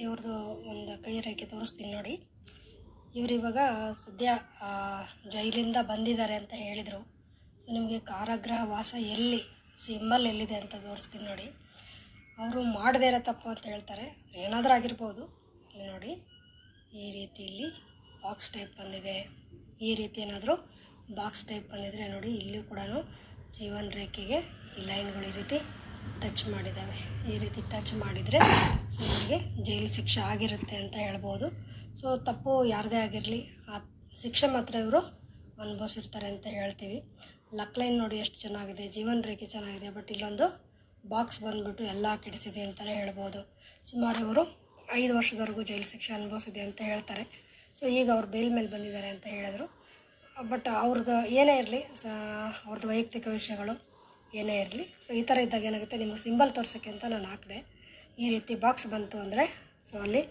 ಇವ್ರದ್ದು ಒಂದು ಕೈ ರೇಖೆ ತೋರಿಸ್ತೀನಿ ನೋಡಿ. ಇವರು ಇವಾಗ ಸದ್ಯ ಜೈಲಿಂದ ಬಂದಿದ್ದಾರೆ ಅಂತ ಹೇಳಿದರು. ನಿಮಗೆ ಕಾರಾಗೃಹ ವಾಸ ಎಲ್ಲಿ ಸಿಂಬಲ್ ಎಲ್ಲಿದೆ ಅಂತ ತೋರಿಸ್ತೀನಿ ನೋಡಿ. ಅವರು ಮಾಡದೇ ಇರೋ ತಪ್ಪು ಅಂತ ಹೇಳ್ತಾರೆ, ಏನಾದರೂ ಆಗಿರ್ಬೋದು. ಇಲ್ಲಿ ನೋಡಿ, ಈ ರೀತಿ ಇಲ್ಲಿ ಬಾಕ್ಸ್ ಟೈಪ್ ಬಂದಿದೆ. ಈ ರೀತಿ ಏನಾದರೂ ಬಾಕ್ಸ್ ಟೈಪ್ ಬಂದಿದ್ರೆ ನೋಡಿ, ಇಲ್ಲೂ ಕೂಡ ಜೀವನ ರೇಖೆಗೆ ಈ ಲೈನ್ಗಳು ಈ ರೀತಿ ಟಚ್ ಮಾಡಿದ್ದಾವೆ. ಈ ರೀತಿ ಟಚ್ ಮಾಡಿದರೆ ಸೊ ಇವರಿಗೆ ಜೈಲು ಶಿಕ್ಷೆ ಆಗಿರುತ್ತೆ ಅಂತ ಹೇಳ್ಬೋದು. ಸೊ ತಪ್ಪು ಯಾರದೇ ಆಗಿರಲಿ, ಆ ಶಿಕ್ಷೆ ಮಾತ್ರ ಇವರು ಅನುಭವಿಸಿರ್ತಾರೆ ಅಂತ ಹೇಳ್ತೀವಿ. ಲಕ್ ಲೈನ್ ನೋಡಿ ಎಷ್ಟು ಚೆನ್ನಾಗಿದೆ, ಜೀವನ ರೇಖೆ ಚೆನ್ನಾಗಿದೆ. ಬಟ್ ಇಲ್ಲೊಂದು ಬಾಕ್ಸ್ ಬಂದುಬಿಟ್ಟು ಎಲ್ಲ ಕೆಡಿಸಿದೆ ಅಂತಲೇ ಹೇಳ್ಬೋದು. ಸುಮಾರು ಇವರು 5 ವರ್ಷದವರೆಗೂ ಜೈಲು ಶಿಕ್ಷೆ ಅನುಭವಿಸಿದೆ ಅಂತ ಹೇಳ್ತಾರೆ. ಸೊ ಈಗ ಅವ್ರು ಬೇಲ್ ಮೇಲೆ ಬಂದಿದ್ದಾರೆ ಅಂತ ಹೇಳಿದ್ರು. ಬಟ್ ಅವ್ರಿಗೆ ಏನೇ ಇರಲಿ, ಅವ್ರದ್ದು ವೈಯಕ್ತಿಕ ವಿಷಯಗಳು ಏನೇ ಇರಲಿ. ಸೊ ಈ ಥರ ಇದ್ದಾಗ ಏನಾಗುತ್ತೆ, ನಿಮಗೆ ಸಿಂಬಲ್ ತೋರ್ಸೋಕ್ಕೆ ಅಂತ ನಾನು ಹಾಕಿದೆ. ಈ ರೀತಿ ಬಾಕ್ಸ್ ಬಂತು ಅಂದರೆ ಸೊ ಅಲ್ಲಿ